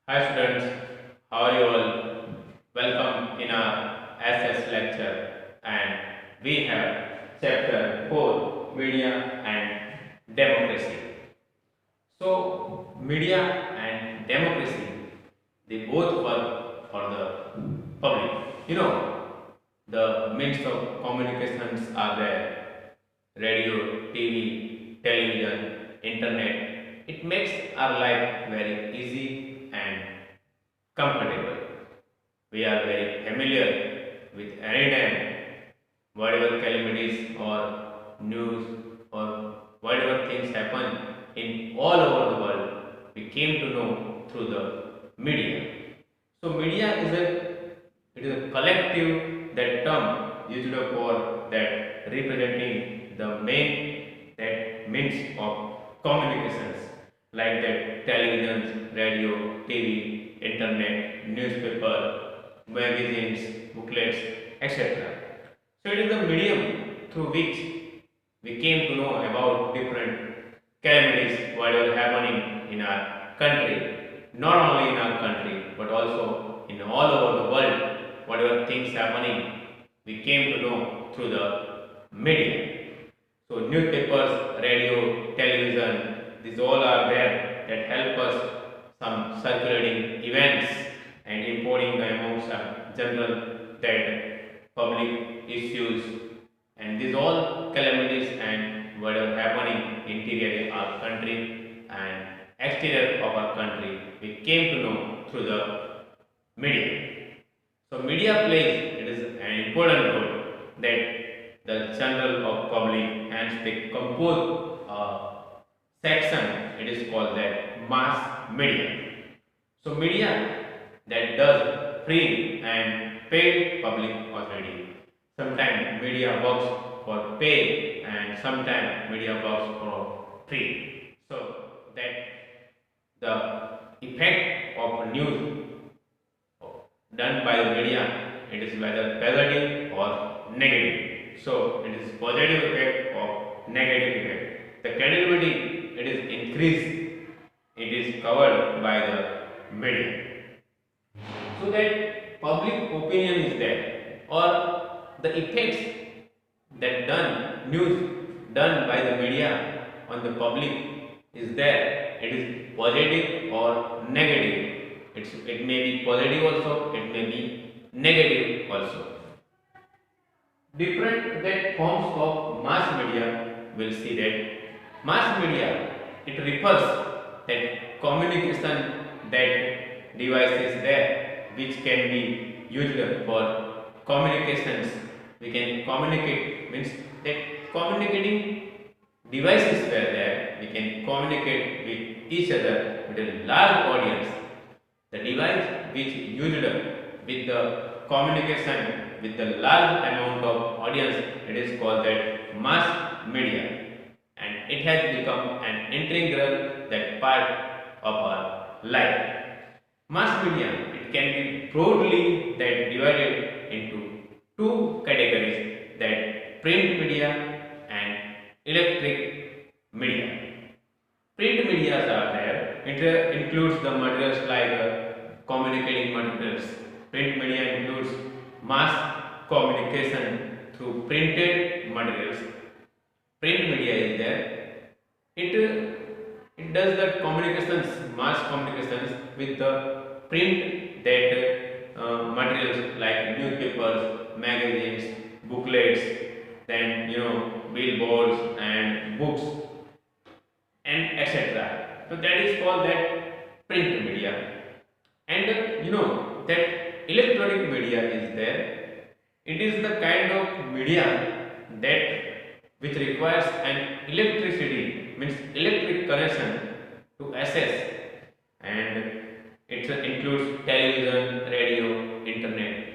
Hi students, how are you all? Welcome in our SS lecture, and we have chapter 4, Media and Democracy. So media and democracy, they both work for the public. You know, the means of communications are there: radio, TV, television, internet. It makes our life very easy and comfortable. We are very familiar with any time whatever calamities or news or whatever things happen in all over the world, we came to know through the media. So media is a collective that term used for that representing the main that means of communications like that televisions, radio, TV, internet, newspaper, magazines, booklets, etc. So it is the medium through which we came to know about different calamities, whatever happening in our country, not only in our country, but also in all over the world, whatever things happening, we came to know through the media. So newspapers, radio, television, these all are there that help us some circulating events and importing the amongst general that public issues, and these all calamities and what are happening interior of our country and exterior of our country, we came to know through the media. So media plays it is an important role that the general of public, hence they compose a section, it is called that mass media. So media that does free and paid public authority. Sometimes media works for pay and sometimes media works for free. So that the effect of news done by the media, it is whether positive or negative. So it is positive effect or negative effect. The credibility, it is increased, it is covered by the media. So that public opinion is there, or the effects that done news done by the media on the public is there. It is positive or negative. It may be positive also, it may be negative also. Different that forms of mass media, will see that mass media, it refers that communication that device is there which can be used for communications. We can communicate means that communicating devices were there. We can communicate with each other with a large audience. The device which used with the communication with the large amount of audience, it is called that mass media, and it has become an integral that part of our life. Mass media, it can be broadly that divided into two categories, that print media and electric media. Print media are there. It includes the materials like communicating materials. Print media includes mass communication through printed materials. Print media is there. It does the communications, mass communications with the print that materials like newspapers, magazines, booklets, then billboards and books and etc. So that is called that print media. And that electronic media is there. It is the kind of media that which requires an electricity, means electric connection to access, and it includes television, radio, internet.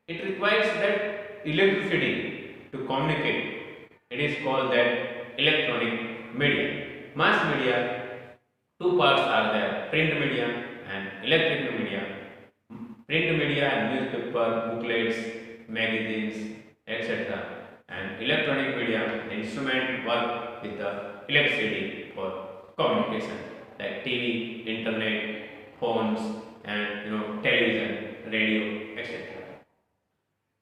It requires that electricity to communicate. It is called that electronic media. Mass media, two parts are there: print media and electric media. Print media and newspaper, booklets, magazines, etc. And electronic media, the instrument work with the electricity for communication, like TV, internet, phones, and television, radio, etc.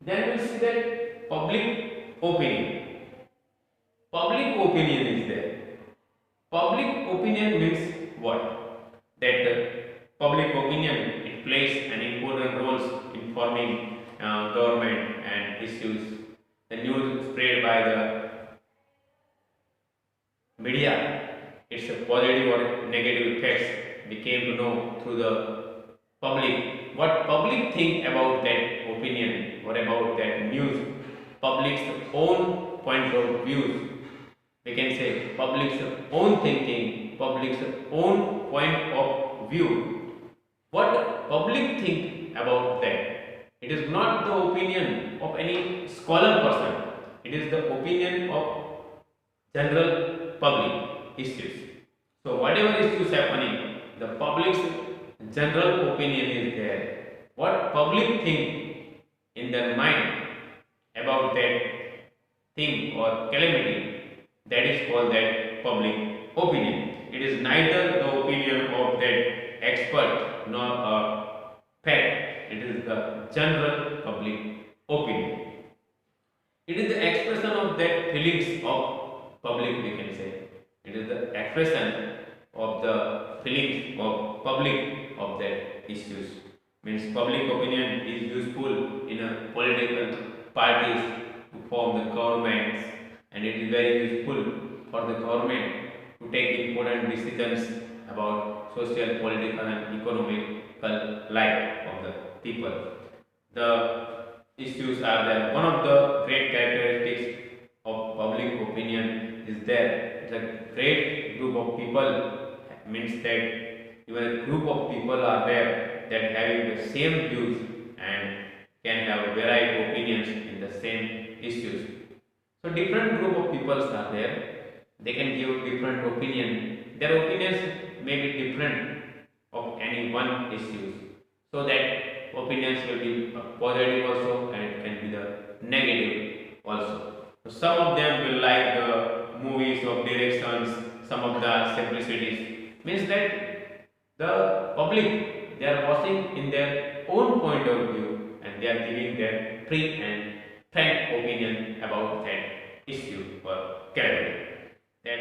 Then we'll see that public opinion. Public opinion is there. Public opinion means what? That public opinion, it plays an important role in forming government and issues. The news spread by the media, its positive or negative effects, we came to know through the public. What public think about that opinion or about that news? Public's own point of views. We can say public's own thinking, public's own point of view. What public think about that? It is not the opinion of any scholar person. It is the opinion of general public issues. So whatever issues happening, the public's general opinion is there. What public think in their mind about that thing or calamity, that is called that public opinion. It is neither the opinion of that expert nor a fact. It is the general public opinion. It is the expression of that feelings of public, we can say. It is the expression of the feelings of public of that issues. Means public opinion is useful in a political parties to form the governments, and it is very useful for the government to take important decisions about social, political and economical life of the people. The issues are there. One of the great characteristics of public opinion is there. It's a great group of people, means that even a group of people are there that having the same views and can have varied opinions in the same issues. So different group of people are there. They can give different opinion. Their opinions may be different of any one issues. So that opinions will be positive also, and it can be the negative also. So some of them will like the movies of directions, some of the simplicities. Means that the public, they are watching in their own point of view and they are giving their free and frank opinion about that issue or category. That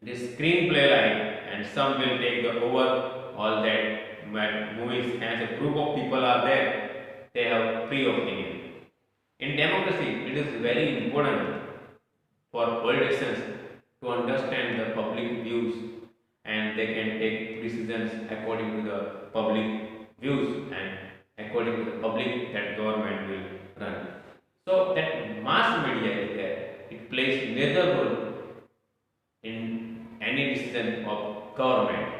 this screenplay line, and some will take the over all that movies, as a group of people are there, they have free opinion. In democracy, it is very important for politicians to understand the public views, and they can take decisions according to the public views and according to the public that government will run. So that mass media is there. It plays major role in any decision of government.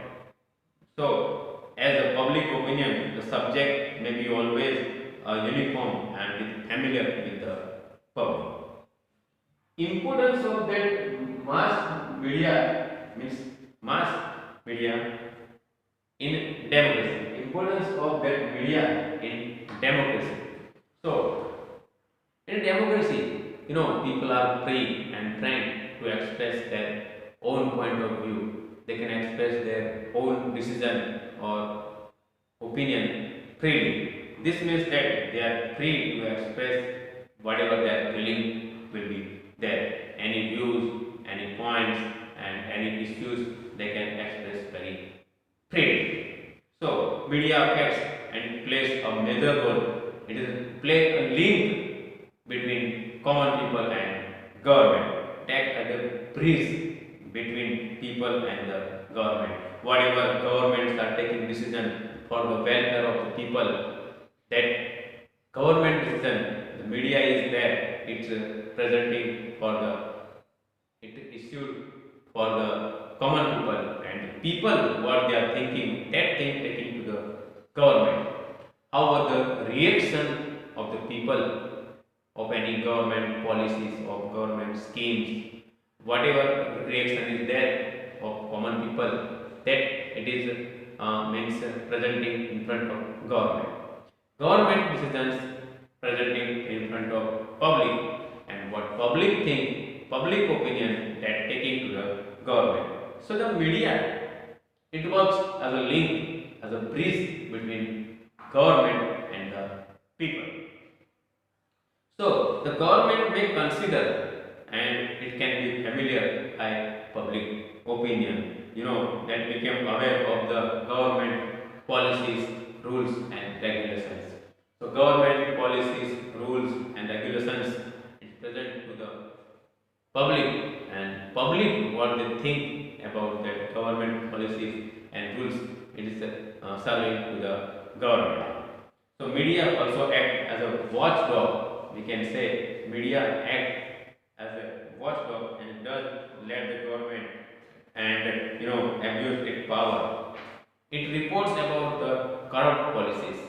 So as a public opinion, the subject may be always uniform and be familiar with the public. Importance of that mass media, means mass media in democracy. Importance of that media in democracy. So in democracy, people are free and frank to express their own point of view. They can express their own decision or opinion freely. This means that they are free to express whatever their feeling will be there. Any views, any points, and any issues they can express very freely. So media affects and plays a major role. It is play a link between common people and government. Act as a bridge between people and the government. Whatever governments are taking decision for the welfare of the people, that government decision, the media is there. It's presenting for it issued for the common people, and the people what they are thinking, that thing taking to the government. However, the reaction of the people of any government policies of government schemes, whatever reaction is there of common people, that it is means presenting in front of government. Government decisions presenting in front of public, and what public think, public opinion that taking to the government. So the media, it works as a link as a bridge between government and the people. So the government may consider and it can be familiar by public opinion. That became aware of the government policies, rules and regulations. So government policies, rules and regulations is present to the public, and public what they think about the government policies and rules, it is serving to the government. So media also act as a watchdog. We can say media act as a watchdog and does let the government and abuse its power. It reports about the corrupt policies.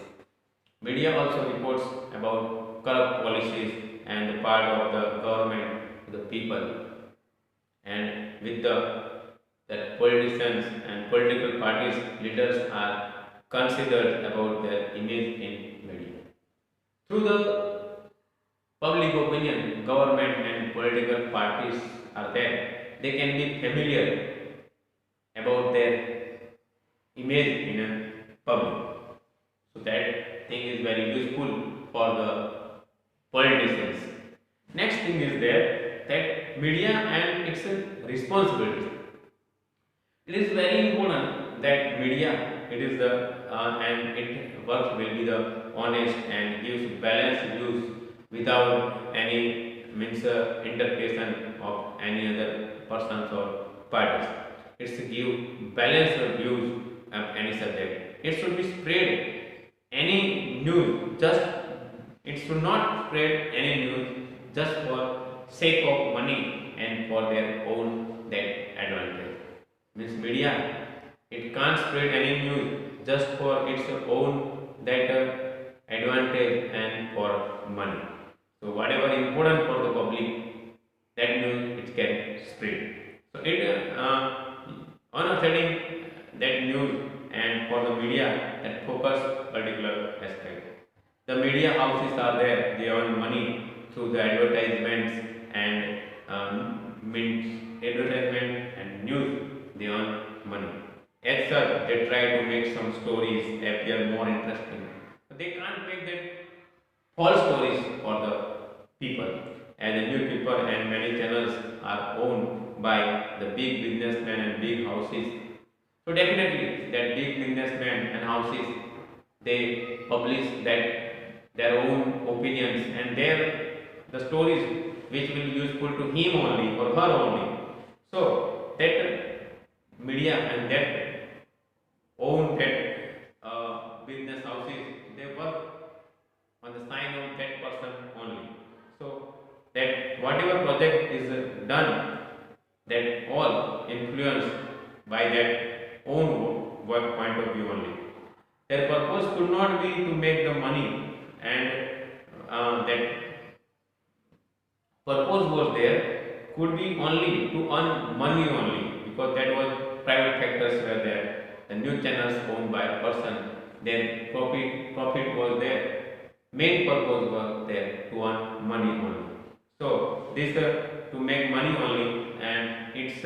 Media also reports about corrupt policies and the part of the government to the people, and with the that politicians and political parties leaders are considered about their image in media. Through the public opinion, government and political parties are there. They can be familiar about their image in a public. So that thing is very useful for the politicians. Next thing is there that media and its responsibility. It is very important that media, it is the and it works will be the honest and gives balanced views without any interpretation of any other persons or parties. It's give balanced views of any subject. It should be spread any news just it should not spread any news just for sake of money and for their own that advantage. Means media, it can't spread any news just for its own that advantage and for money. So whatever important for the public, that news it can spread. So it unauthentic that news and for the media that focus particular aspect. The media houses are there, they earn money through the advertisements and advertisement and news, they earn money. As such, they try to make some stories appear more interesting. But they can't make that false stories for the people. As the newspaper and many channels are owned by the big businessmen and big houses. So definitely that big businessmen and houses, they publish that their own opinions and the stories which will be useful to him only or her only. So that media and that own that business houses, they work on the sign of that person only. So that whatever project is done, that all influenced by that own work point of view only. Their purpose could not be to make the money, and that purpose was there could be only to earn money only, because that was private factors were there. The news channels owned by a person, then profit was there. Main purpose was there to earn money only. So this to make money only, and it's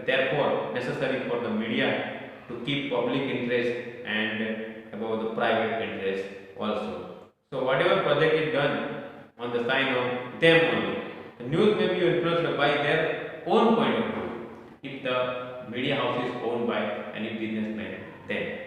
therefore necessary for the media to keep public interest and about the private interest also. So whatever project is done on the sign of them only. The news may be influenced by their own point of view. If the media house is owned by any businessman, then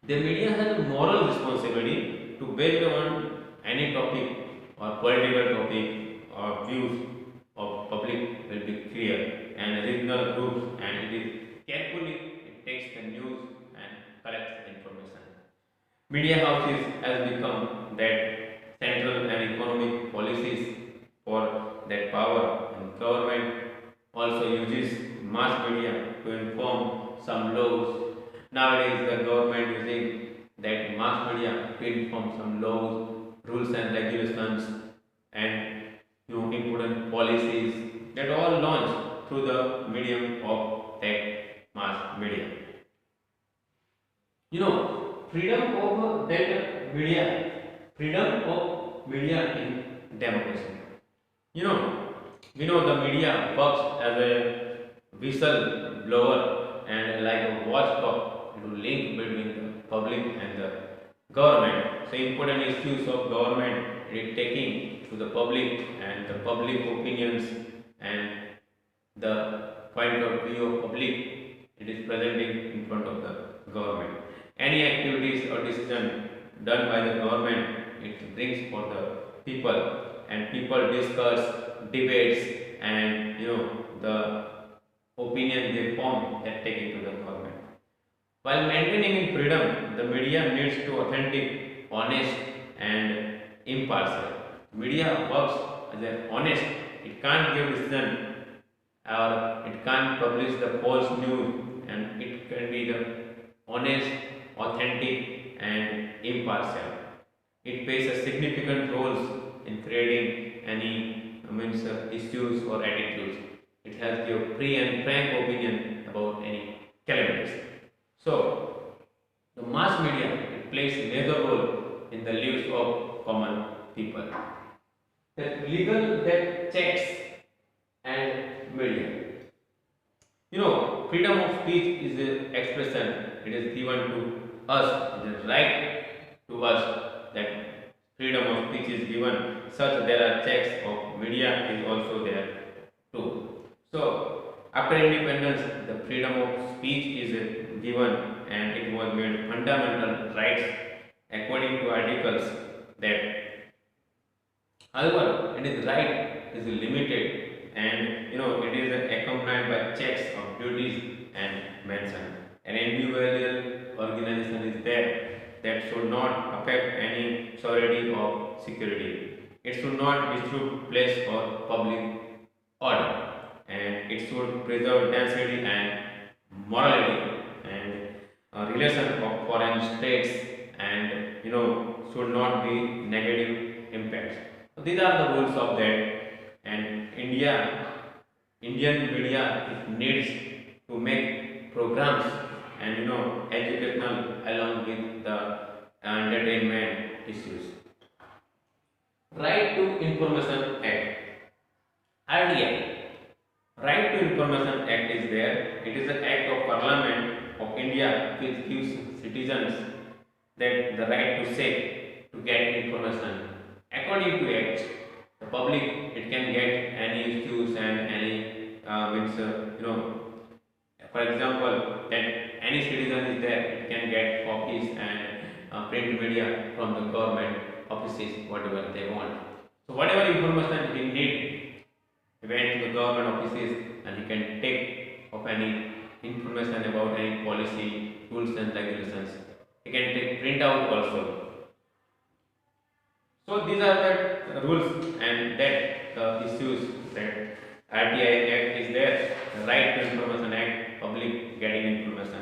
the media has a moral responsibility to based on any topic or political topic or views of public will be clear, and regional groups, and it is carefully it takes the news and collects information. Media houses has become that central and economic policies for that power, and government also uses mass media to inform some laws. Nowadays the government using that mass media to inform some laws, rules and regulations, and important policies that all launched through the medium of that mass media. Freedom of that media, freedom of media in democracy. We know the media works as a whistle blower and like a watchdog link between the public and the government. So important issues of government it taking to the public and the public opinions and the point of view of public it is presenting in front of the government. Any activities or decision done by the government it brings for the people and people discuss debates and the opinion they form that take into the government. While maintaining freedom, the media needs to authentic, honest, and impartial. Media works as an honest. It can't give decision or it can't publish the false news, and it can be the honest, authentic, and impartial. It plays a significant role in creating any issues or attitudes. It has your free and frank opinion about any calamities. So, the mass media it plays a major role in the lives of common people. The legal that checks and media. Freedom of speech is an expression. It is given to us. It is right to us that freedom of speech is given. Such there are checks of media is also there too. So after independence, the freedom of speech is given, and it was made fundamental rights according to articles that. However, it is right is limited, and it is accompanied by checks of duties and mention. An individual organization is there that should not affect any sovereignty or security. It should not disturb place or public order, and it should preserve density and morality and relation of foreign states, and should not be negative impacts. So these are the rules of that, and Indian media it needs to make programs and educational along with the entertainment issues. Right to Information Act (RTI). Right to Information Act is there. It is an act of Parliament of India which gives citizens that the right to say to get information. According to Act, the public it can get any issues and any for example that any citizen is there it can get copies and print media from the government offices whatever they want. So whatever information he need, he went to the government offices and he can take of any information about any policy, rules and regulations. He can take printout also. So these are the rules and that the issues that RTI Act is there, the Right to Information Act, public getting information.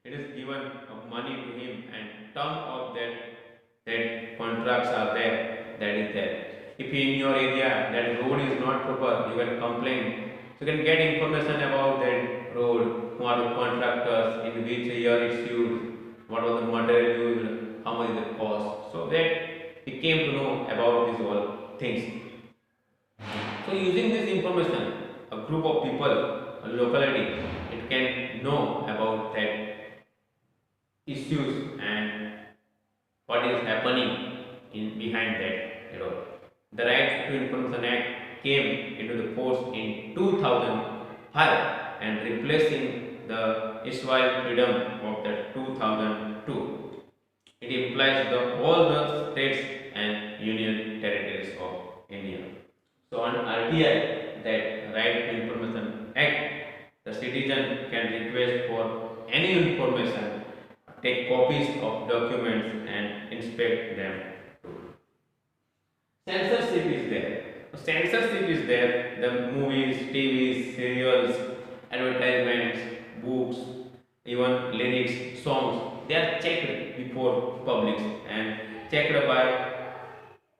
It is given of money to him and term of that contracts are there, that is there. If in your area that road is not proper, you can complain. So you can get information about that road, who are the contractors, in which year it's used, what was the material used, how much is the cost. So that we came to know about these all things. So using this information, a group of people, a locality, it can know about that issues and what is happening in behind that. The Right to Information Act came into the force in 2005 and replacing the Israel freedom of the 2002. It implies all the states and union territories of India. So on RTI, that Right to Information Act, the citizen can request for any information, take copies of documents and inspect them. Censorship is there. Censorship is there. The movies, TVs, serials, advertisements, books, even lyrics, songs, they are checked before public and checked by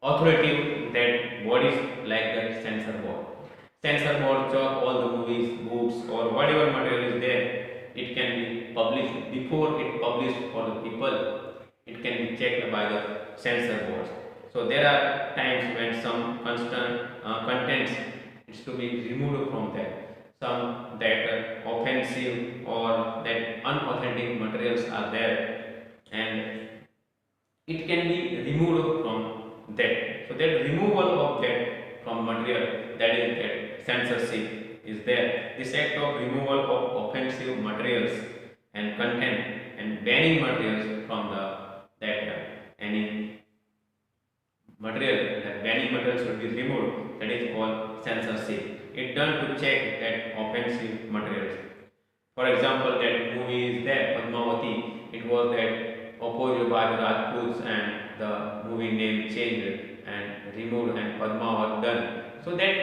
authoritative that bodies like the censor board. Censor board check all the movies, books, or whatever material is there. It can be published before it published for the people. It can be checked by the censor boards. So there are times when some contents is to be removed from that. some that offensive or that unauthentic materials are there, and it can be removed from that. So that removal of that from material, that is that censorship is there. This act of removal of offensive materials and content and banning materials from the that any material, that banning material should be removed, that is called censorship. It done to check that offensive materials. For example, that movie is there, Padmavati. It was that opposed by the Rajputs, and the movie name changed and removed, and Padma was done. So that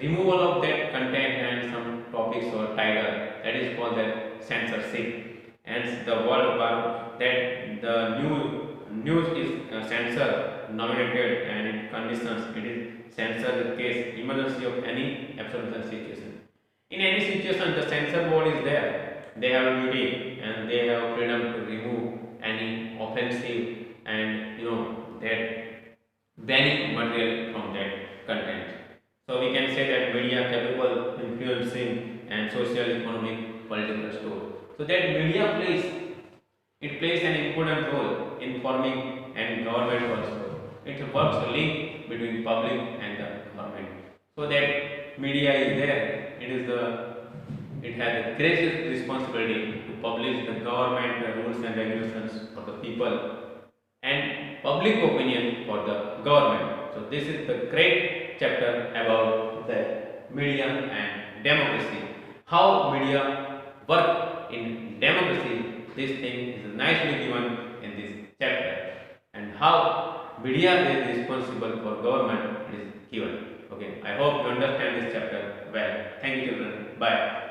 removal of that content and some topics or title, that is called that censorship. Hence, the word bar that the news is censored, nominated, and it conditions. It is censored in case emergency of any absolute situation. In any situation, the censor board is there. They have duty and they have freedom to remove any offensive and that banning material from that content. So we can say that media capable influencing and social, economic, political story. So that media plays an important role in forming and government also. It works a link between public and the government. So that media is there. It has a great responsibility to publish the government rules and regulations for the people and public opinion for the government. So this is the great chapter about the media and democracy. How media work in democracy, this thing is nicely given in this chapter. And how media is responsible for government is given. Okay, I hope you understand this chapter well. Thank you children. Bye.